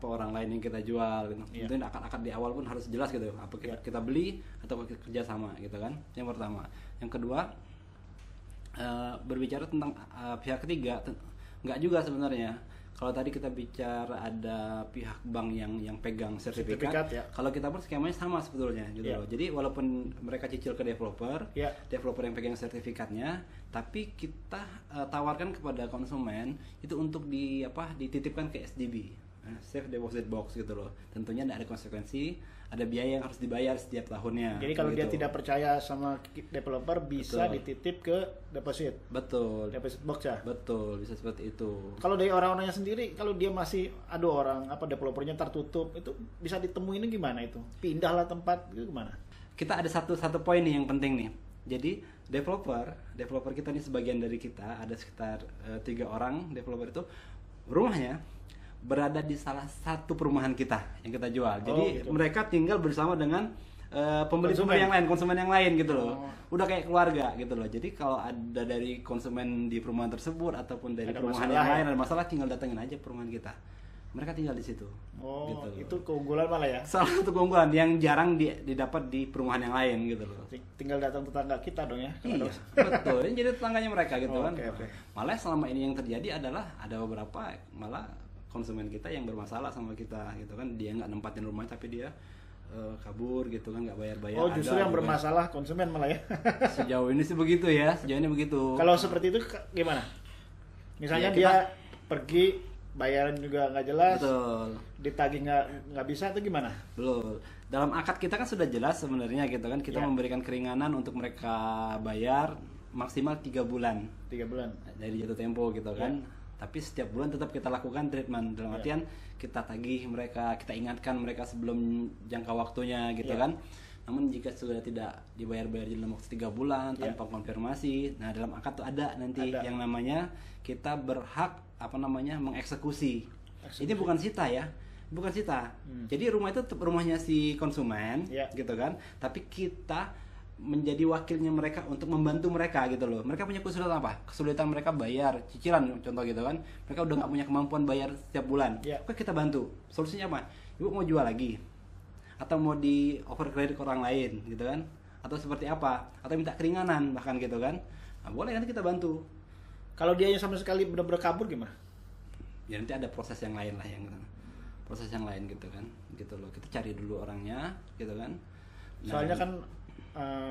orang lain yang kita jual gitu. Tentunya akad-akad di awal pun harus jelas gitu, apa kita beli atau kita kerja sama gitu kan. Yang pertama. Yang kedua, berbicara tentang pihak ketiga, nggak juga sebenarnya. Kalau tadi kita bicara ada pihak bank yang pegang sertifikat ya. Kalau kita pun skemanya sama sebetulnya gitu loh. Jadi walaupun mereka cicil ke developer yang pegang sertifikatnya, tapi kita tawarkan kepada konsumen itu untuk dititipkan ke SDB, Safe Deposit Box gitu loh. Tentunya tidak ada konsekuensi, ada biaya yang harus dibayar setiap tahunnya. Jadi kalau dia tidak percaya sama developer, bisa dititip ke deposit. Betul. Deposit box ya. Betul, bisa seperti itu. Kalau dari orang-orangnya sendiri, kalau dia masih developernya tertutup, itu bisa ditemuin gimana itu? Pindahlah tempat itu gimana? Kita ada satu poin nih yang penting nih. Jadi developer kita nih, sebagian dari kita ada sekitar 3 orang developer itu, rumahnya berada di salah satu perumahan kita yang kita jual. Jadi mereka tinggal bersama dengan pembeli yang lain, konsumen yang lain gitu loh. Udah kayak keluarga gitu loh. Jadi kalau ada dari konsumen di perumahan tersebut ataupun dari perumahan yang lain ada masalah, tinggal datengin aja perumahan kita. Mereka tinggal di situ. Gitu. Itu keunggulan malah ya. Salah satu keunggulan yang jarang didapat di perumahan yang lain gitu loh. Tinggal datang tetangga kita dong ya. Iya, betul. Ini jadi tetangganya mereka gitu kan. Malah selama ini yang terjadi adalah ada beberapa malah konsumen kita yang bermasalah sama kita gitu kan, dia nggak nempatin rumahnya tapi dia kabur gitu kan, nggak bayar-bayar. Justru yang bermasalah konsumen malah ya. Sejauh ini sih begitu ya, sejauh ini begitu. Kalau seperti itu gimana? Misalnya dia pergi, bayaran juga nggak jelas, betul, ditagih nggak bisa atau gimana? Belum. Dalam akad kita kan sudah jelas sebenarnya gitu kan, kita memberikan keringanan untuk mereka bayar maksimal 3 bulan. 3 bulan dari jatuh tempo gitu kan. Tapi setiap bulan tetap kita lakukan treatment, dalam artian kita tagih mereka, kita ingatkan mereka sebelum jangka waktunya gitu kan. Namun jika sudah tidak dibayar-bayar dalam waktu 3 bulan tanpa konfirmasi, nah dalam akad tuh ada nanti yang namanya kita berhak mengeksekusi. Ini bukan sita ya, bukan sita. Jadi rumah itu tetap rumahnya si konsumen gitu kan, tapi kita menjadi wakilnya mereka untuk membantu mereka gitu loh. Mereka punya kesulitan apa? Kesulitan mereka bayar cicilan contoh gitu kan. Mereka udah nggak punya kemampuan bayar setiap bulan. Oke, kita bantu. Solusinya apa? Ibu mau jual lagi? Atau mau di over credit ke orang lain gitu kan? Atau seperti apa? Atau minta keringanan bahkan gitu kan? Nah, boleh, nanti kita bantu. Kalau dia yang sama sekali benar-benar kabur gimana? Ya nanti ada proses yang lain lah, proses yang lain gitu kan. Gitu loh. Kita cari dulu orangnya gitu kan. Soalnya kan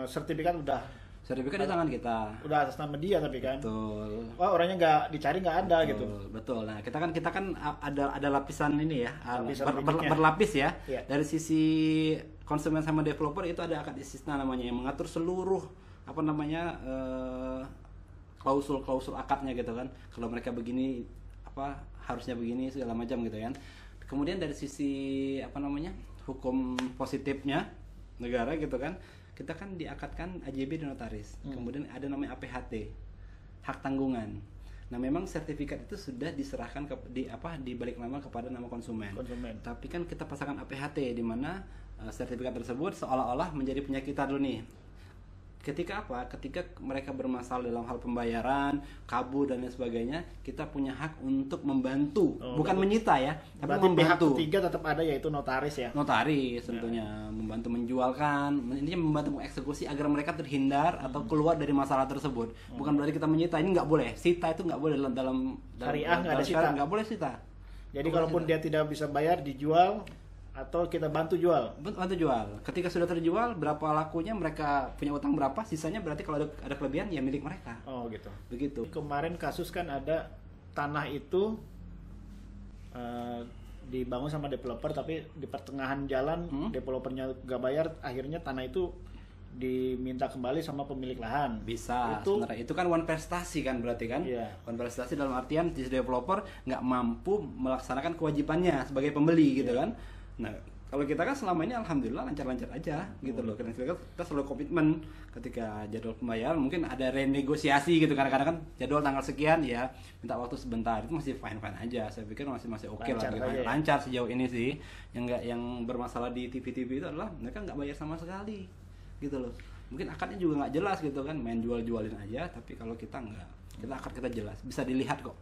sertifikat di tangan kita, udah atas nama dia tapi kan. Betul. Orangnya nggak dicari, nggak ada gitu. Betul. Nah kita kan ada lapisan ini ya, berlapis ya. Dari sisi konsumen sama developer itu ada akad istisna namanya, yang mengatur seluruh klausul akadnya gitu kan. Kalau mereka begini harusnya begini segala macam gitu kan. Kemudian dari sisi hukum positifnya negara gitu kan, kita kan diakadkan AJB di notaris. Kemudian ada namanya APHT, hak tanggungan. Nah, memang sertifikat itu sudah diserahkan dibalik nama kepada nama konsumen. Tapi kan kita pasangkan APHT di mana sertifikat tersebut seolah-olah menjadi punya kita dulu nih. Ketika mereka bermasalah dalam hal pembayaran, kabur dan lain sebagainya, kita punya hak untuk membantu, bukan menyita ya, tapi membantu. Pihak ketiga tetap ada, yaitu notaris ya. Notaris tentunya membantu menjualkan, intinya membantu mengeksekusi agar mereka terhindar atau keluar dari masalah tersebut. Bukan berarti kita menyita, ini nggak boleh. Sita itu nggak boleh dalam syariah, nggak ada sita. Nggak boleh sita. Jadi kalaupun dia tidak bisa bayar, dijual atau kita bantu jual. Ketika sudah terjual, berapa lakunya, mereka punya utang berapa, sisanya berarti kalau ada kelebihan ya milik mereka. Gitu. Begitu. Kemarin kasus kan ada tanah itu dibangun sama developer, tapi di pertengahan jalan developernya gak bayar, akhirnya tanah itu diminta kembali sama pemilik lahan. Bisa. Sebenarnya itu kan one prestasi kan, berarti kan. One prestasi dalam artian si developer nggak mampu melaksanakan kewajibannya sebagai pembeli gitu kan. Nah, Kalau kita kan selama ini alhamdulillah lancar-lancar aja gitu loh. Karena kita selalu komitmen ketika jadwal pembayaran mungkin ada renegosiasi gitu, kadang-kadang kan jadwal tanggal sekian ya minta waktu sebentar, itu masih fine-fine aja. Saya pikir masih oke lah gitu. Lancar sejauh ini sih. Yang bermasalah di TV-TV itu adalah mereka nggak bayar sama sekali gitu loh. Mungkin akadnya juga nggak jelas gitu kan, main jual-jualin aja. Tapi kalau kita nggak, akad kita jelas, bisa dilihat kok.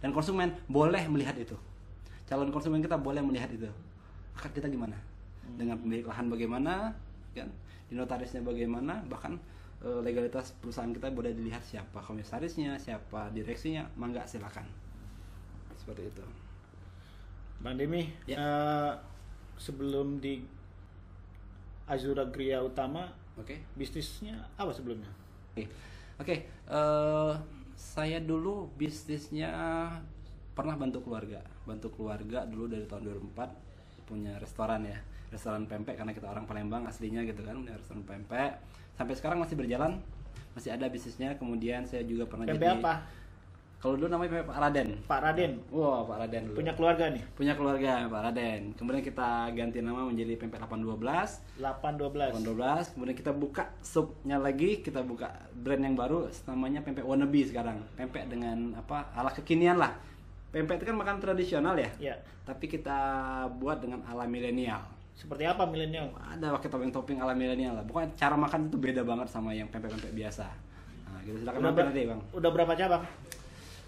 Dan konsumen boleh melihat itu. Calon konsumen kita boleh melihat itu. Akad kita gimana, dengan pemilik lahan bagaimana, kan, di notarisnya bagaimana, bahkan legalitas perusahaan kita boleh dilihat siapa komisarisnya, siapa direksinya, mangga silakan. Seperti itu. Bang Demi, ya. Sebelum di Azura Gria Utama, bisnisnya apa sebelumnya? Oke. Saya dulu bisnisnya pernah bantu keluarga dulu dari tahun 2004. Punya restoran pempek, karena kita orang Palembang aslinya gitu kan, punya restoran pempek sampai sekarang masih berjalan, masih ada bisnisnya. Kemudian saya juga pernah pempek jadi apa? Kalau dulu namanya Pak Raden. Pak Raden. Wow, Pak Raden dulu. Punya keluarga nih? Punya keluarga, Pak Raden. Kemudian kita ganti nama menjadi Pempek 812. 812. Kemudian kita buka supnya lagi, kita buka brand yang baru namanya Pempek Wannabe sekarang. Pempek dengan ala kekinian lah. Pempek itu kan makanan tradisional ya. Iya. Tapi kita buat dengan ala milenial. Seperti apa milenial? Ada pakai topping-topping ala milenial lah. Pokoknya cara makan itu beda banget sama yang pempek-pempek biasa. Nah, gitu silakan mampir nanti, Bang. Udah berapa cabang?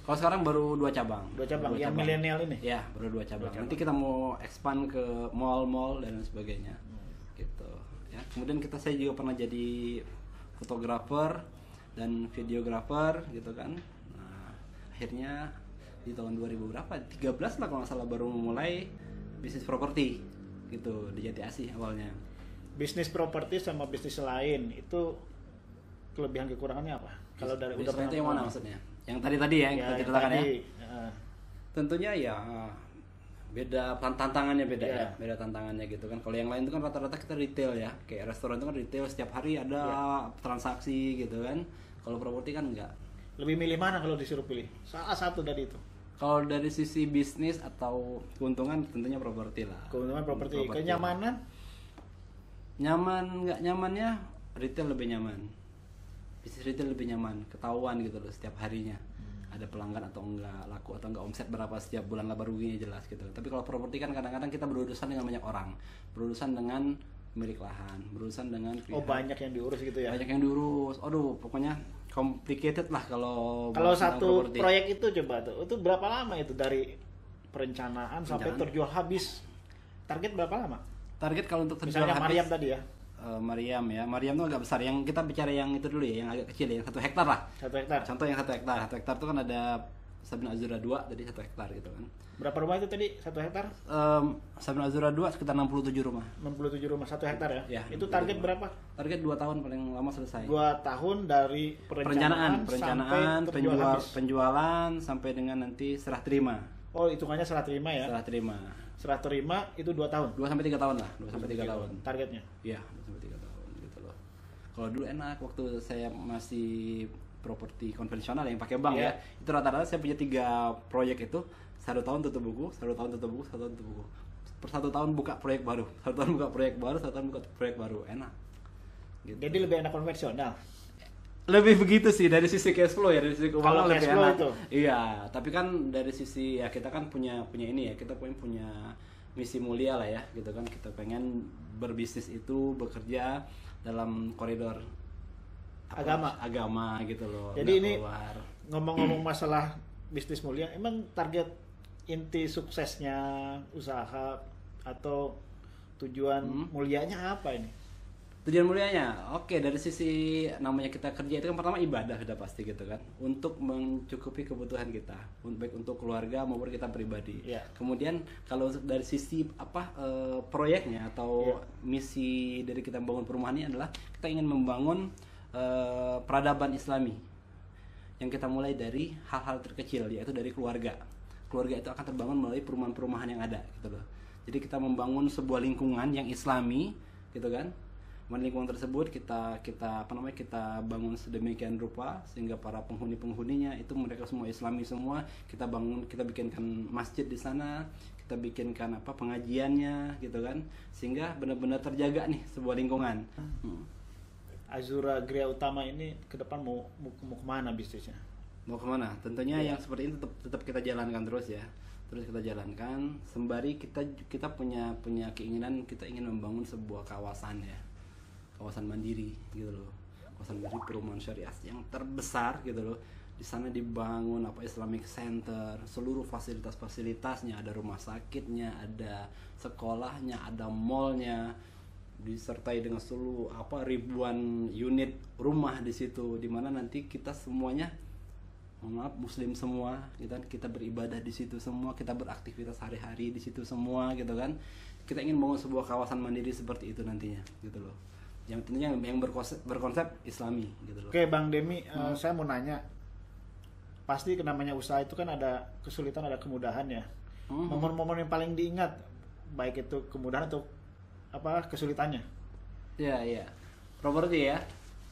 Kalau sekarang baru 2 cabang. 2 cabang yang milenial ini? Ya, baru 2 cabang. Nanti kita mau expand ke mall-mall dan sebagainya. Gitu, ya. Kemudian saya juga pernah jadi fotografer dan videografer gitu kan. Nah, akhirnya di tahun 2000 berapa? 13 lah kalau nggak salah baru memulai bisnis properti gitu di Jati Asih awalnya. Bisnis properti sama bisnis lain itu kelebihan kekurangannya apa? Kalau dari udah pernah yang mana maksudnya? Yang tadi ya, yang kita ceritakan ya. Tentunya ya beda tantangannya ya, beda tantangannya gitu kan. Kalau yang lain itu kan rata-rata kita retail ya, kayak restoran itu kan retail setiap hari ada transaksi gitu kan. Kalau properti kan enggak. Lebih milih mana kalau disuruh pilih? Salah satu dari itu. Kalau dari sisi bisnis atau keuntungan tentunya properti lah. Keuntungan properti. Kenyamanan? Nyaman nggak nyamannya retail lebih nyaman. Bisnis retail lebih nyaman, ketahuan gitu loh setiap harinya. Ada pelanggan atau enggak, laku atau enggak, omset berapa setiap bulan, laba ruginya jelas gitu. Tapi kalau properti kan kadang-kadang kita berurusan dengan banyak orang, berurusan dengan pemilik lahan, berurusan dengan pihak. Banyak yang diurus gitu ya. Banyak yang diurus. Aduh, pokoknya complicated lah kalau satu property. Proyek itu coba tuh, itu berapa lama itu dari perencanaan sampai terjual habis? Target berapa lama? Target kalau untuk terjual misalnya habis. Mariam tadi ya. Mariam tuh agak besar. Yang kita bicara yang itu dulu ya, yang agak kecil ya, 1 hektar lah. 1 hektar. Contoh yang 1 hektar. 1 hektar itu kan ada Sabina Azura 2, jadi 1 hektar gitu kan. Berapa rumah itu tadi 1 hektar? Sabina Azura 2 sekitar 67 rumah. 67 rumah 1 hektar ya? Ya, itu target berapa? Target 2 tahun paling lama selesai. 2 tahun dari perencanaan penjualan sampai dengan nanti serah terima. Oh, hitungannya serah terima ya? Serah terima itu 2 tahun? 2 sampai 3 tahun lah, 2 sampai 3 tahun. Targetnya? Iya, 2 sampai 3 tahun gitu loh. Kalau dulu enak waktu saya masih properti konvensional yang pakai bank ya. Itu rata-rata saya punya 3 proyek itu, 1 tahun tutup buku, 1 tahun tutup buku, 1 tahun tutup buku. Per 1 tahun buka proyek baru, 1 tahun buka proyek baru, 1 tahun buka proyek baru, enak. Gitu. Jadi lebih enak konvensional. Lebih begitu sih dari sisi cash flow ya, dari sisi keuangan lebih enak. Itu. Iya, tapi kan dari sisi ya kita kan punya ini ya, kita punya misi mulia lah ya, gitu kan. Kita pengen berbisnis itu bekerja dalam koridor agama gitu loh. Jadi ini ngomong-ngomong masalah bisnis mulia, emang target inti suksesnya usaha atau tujuan mulianya apa ini? Tujuan mulianya, oke, dari sisi namanya kita kerja itu kan pertama ibadah sudah pasti gitu kan, untuk mencukupi kebutuhan kita, baik untuk keluarga maupun kita pribadi. Kemudian kalau dari sisi proyeknya atau misi dari kita membangun perumahan ini adalah kita ingin membangun peradaban Islami yang kita mulai dari hal-hal terkecil, yaitu dari keluarga. Keluarga itu akan terbangun melalui perumahan-perumahan yang ada gitu loh. Jadi kita membangun sebuah lingkungan yang Islami gitu kan, lingkungan tersebut kita bangun sedemikian rupa sehingga para penghuninya itu mereka semua Islami semua. Kita bikinkan masjid di sana, kita bikinkan pengajiannya gitu kan, sehingga benar-benar terjaga nih sebuah lingkungan. Azura Gria Utama ini ke depan mau kemana bisnisnya? Mau kemana? Tentunya yang seperti ini tetap kita jalankan terus ya. Terus kita jalankan sembari kita punya keinginan, kita ingin membangun sebuah kawasan ya. Kawasan mandiri gitu loh. Kawasan mandiri perumahan syariah yang terbesar gitu loh. Di sana dibangun Islamic Center, seluruh fasilitasnya, ada rumah sakitnya, ada sekolahnya, ada mallnya, disertai dengan seluruh ribuan unit rumah di situ, di mana nanti kita semuanya muslim semua gitu kan, kita beribadah di situ semua, kita beraktivitas hari-hari di situ semua gitu kan. Kita ingin bangun sebuah kawasan mandiri seperti itu nantinya gitu loh, yang tentunya yang berkonsep Islami gitu loh. Oke Bang Demi, saya mau nanya, pasti namanya usaha itu kan ada kesulitan ada kemudahan ya. Momen-momen yang paling diingat baik itu kemudahan atau kesulitannya? Iya properti ya.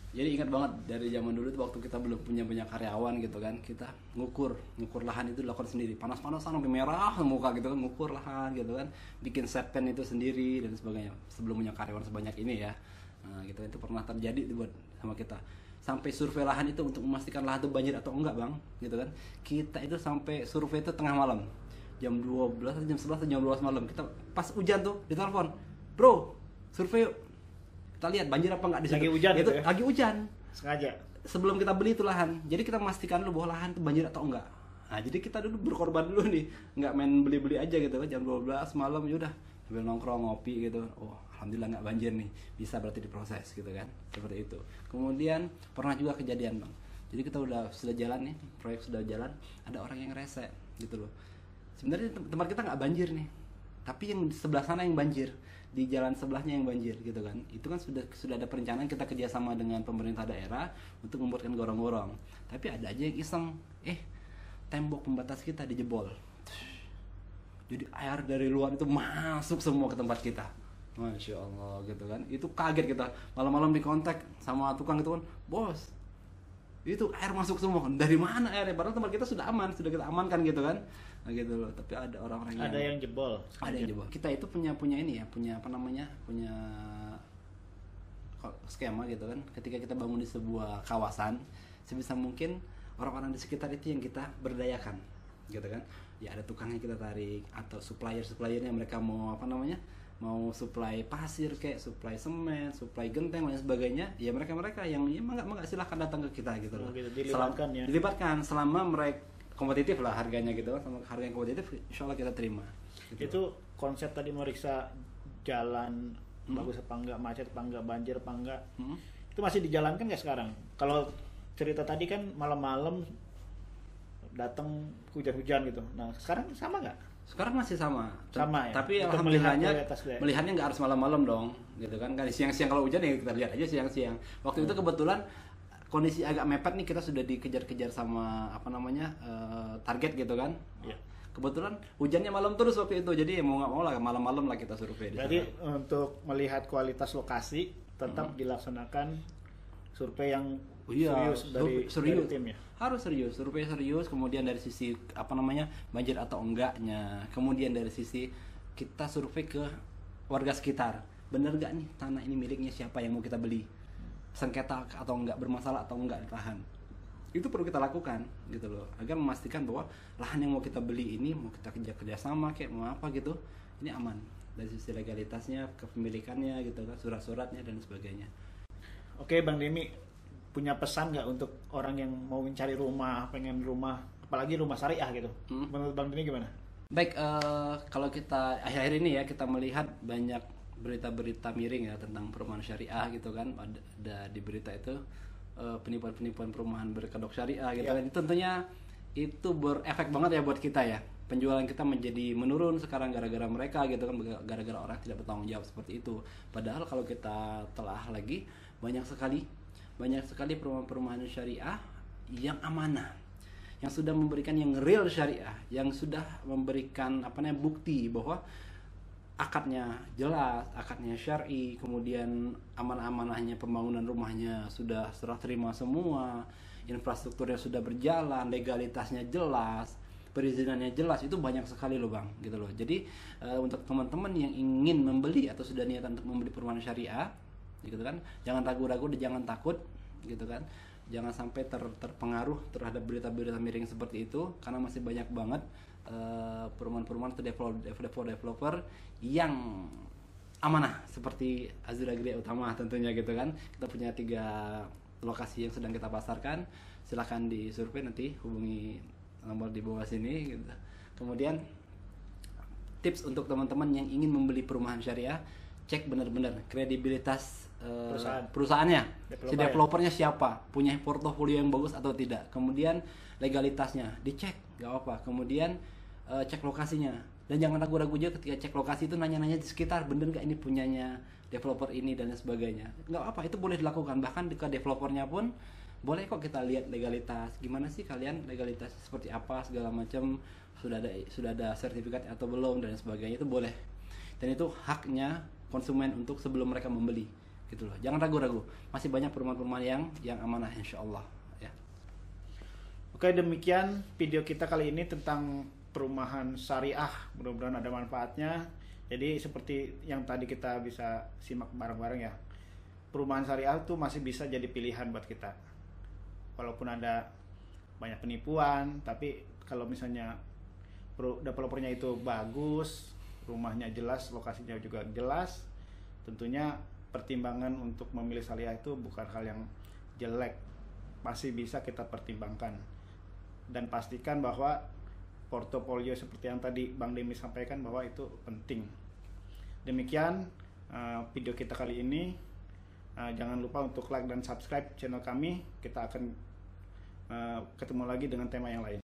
Jadi ingat banget dari zaman dulu tuh, waktu kita belum punya banyak karyawan gitu kan, kita ngukur lahan itu dilakukan sendiri, panas-panasan sampai merah muka gitu kan, ngukur lahan gitu kan, bikin set pen itu sendiri dan sebagainya sebelum punya karyawan sebanyak ini ya. Nah gitu, itu pernah terjadi buat sama kita, sampai survei lahan itu untuk memastikan lahan itu banjir atau enggak Bang gitu kan. Kita itu sampai survei itu tengah malam, jam 12 atau jam 11 atau jam 12 malam, kita pas hujan tuh ditelepon, bro survei yuk, kita lihat banjir apa enggak di situ. Lagi hujan itu ya? Lagi hujan. Sengaja. Sebelum kita beli itu lahan. Jadi kita memastikan dulu bahwa lahan itu banjir atau enggak. Nah, jadi kita dulu berkorban dulu nih. Enggak main beli-beli aja gitu kan, jam 12 malam ya udah sambil nongkrong ngopi gitu. Oh, alhamdulillah enggak banjir nih. Bisa berarti diproses gitu kan. Seperti itu. Kemudian pernah juga kejadian, Bang. Jadi kita sudah jalan nih, proyek sudah jalan, ada orang yang rese gitu loh. Sebenarnya tempat kita enggak banjir nih. Tapi yang di sebelah sana yang banjir, di jalan sebelahnya yang banjir gitu kan. Itu kan sudah ada perencanaan, kita kerjasama dengan pemerintah daerah untuk membuatkan gorong-gorong. Tapi ada aja yang iseng, tembok pembatas kita dijebol. Jadi air dari luar itu masuk semua ke tempat kita. Masya Allah gitu kan. Itu kaget kita, malam-malam dikontak sama tukang itu kan, bos itu air masuk semua. Dari mana airnya? Padahal tempat kita sudah aman, sudah kita amankan gitu kan. Nah gitu loh. Tapi ada orang-orang yang jebol. Ada yang jebol. Kita itu punya ini ya, punya skema gitu kan. Ketika kita bangun di sebuah kawasan, sebisa mungkin orang-orang di sekitar itu yang kita berdayakan gitu kan. Ya ada tukangnya kita tarik, atau suppliernya mereka mau mau supply pasir kayak supply semen, supply genteng dan sebagainya, ya mereka yang enggak silahkan datang ke kita gitu loh. Dilibatkan selama mereka kompetitif lah harganya gitu kan, sama harga yang kompetitif insyaallah kita terima gitu. Itu konsep tadi meriksa jalan bagus apa enggak, macet apa enggak, banjir apa enggak, itu masih dijalankan nggak sekarang? Kalau cerita tadi kan malam-malam datang hujan-hujan gitu, nah sekarang sama nggak? Sekarang masih sama ya? Tapi alhamdulillahnya melihatnya nggak harus malam-malam dong gitu kan. Siang-siang kalau hujan ya kita lihat aja siang-siang. Waktu itu kebetulan kondisi agak mepet nih, kita sudah dikejar-kejar sama target gitu kan. Ya. Kebetulan hujannya malam terus waktu itu, jadi mau nggak mau lah malam-malam lah kita survei. Jadi untuk melihat kualitas lokasi tetap dilaksanakan survei yang serius dari tim ya. Harus serius, survei serius. Kemudian dari sisi banjir atau enggaknya. Kemudian dari sisi kita survei ke warga sekitar, bener nggak nih tanah ini miliknya siapa yang mau kita beli, sengketa atau enggak, bermasalah atau enggak lahan. Itu perlu kita lakukan gitu loh, agar memastikan bahwa lahan yang mau kita beli ini, mau kita kerjasama kayak mau apa gitu, ini aman dari sisi legalitasnya, kepemilikannya gitu kan, surat-suratnya dan sebagainya. Oke Bang Demi, punya pesan nggak untuk orang yang mau mencari rumah, pengen rumah, apalagi rumah syariah gitu? Menurut Bang Demi gimana? Baik, kalau kita akhir-akhir ini ya, kita melihat banyak berita-berita miring ya tentang perumahan syariah gitu kan. Ada di berita itu penipuan-penipuan perumahan berkedok syariah gitu kan. Tentunya itu berefek banget ya buat kita ya. Penjualan kita menjadi menurun sekarang gara-gara mereka gitu kan, gara-gara orang tidak bertanggung jawab seperti itu. Padahal kalau kita telah lagi, banyak sekali perumahan-perumahan syariah yang amanah, yang sudah memberikan yang real syariah, yang sudah memberikan bukti bahwa akadnya jelas, akadnya syar'i, kemudian amanah-amanahnya pembangunan rumahnya sudah serah terima semua, infrastrukturnya sudah berjalan, legalitasnya jelas, perizinannya jelas, itu banyak sekali loh Bang, gitu loh. Jadi untuk teman-teman yang ingin membeli atau sudah niat untuk membeli perumahan syariah, gitu kan, jangan ragu-ragu dan jangan takut, gitu kan. Jangan sampai terpengaruh terhadap berita-berita miring seperti itu, karena masih banyak banget perumahan-perumahan atau developer yang amanah seperti Azura Gria Utama tentunya, gitu kan. Kita punya 3 lokasi yang sedang kita pasarkan. Silahkan disurvei, nanti hubungi nomor di bawah sini, gitu. Kemudian tips untuk teman-teman yang ingin membeli perumahan syariah, cek benar-benar kredibilitas perusahaannya, si developernya siapa, punya portofolio yang bagus atau tidak. Kemudian legalitasnya dicek, nggak apa. Kemudian cek lokasinya, dan jangan ragu-ragu juga ketika cek lokasi itu nanya-nanya di sekitar, bener nggak ini punyanya developer ini dan sebagainya. Nggak apa, itu boleh dilakukan. Bahkan ke developernya pun boleh kok kita lihat legalitas, gimana sih kalian legalitas seperti apa segala macam, sudah ada sertifikat atau belum dan sebagainya, itu boleh. Dan itu haknya konsumen untuk sebelum mereka membeli, gitu loh. Jangan ragu-ragu, masih banyak perumahan-perumahan yang amanah insyaallah ya. Oke, demikian video kita kali ini tentang perumahan syariah. Mudah-mudahan ada manfaatnya. Jadi seperti yang tadi kita bisa simak bareng-bareng ya, perumahan syariah itu masih bisa jadi pilihan buat kita. Walaupun ada banyak penipuan, tapi kalau misalnya developernya itu bagus, rumahnya jelas, lokasinya juga jelas, tentunya pertimbangan untuk memilih syariah itu bukan hal yang jelek, masih bisa kita pertimbangkan. Dan pastikan bahwa portofolio seperti yang tadi Bang Demi sampaikan, bahwa itu penting. Demikian video kita kali ini. Jangan lupa untuk like dan subscribe channel kami. Kita akan ketemu lagi dengan tema yang lain.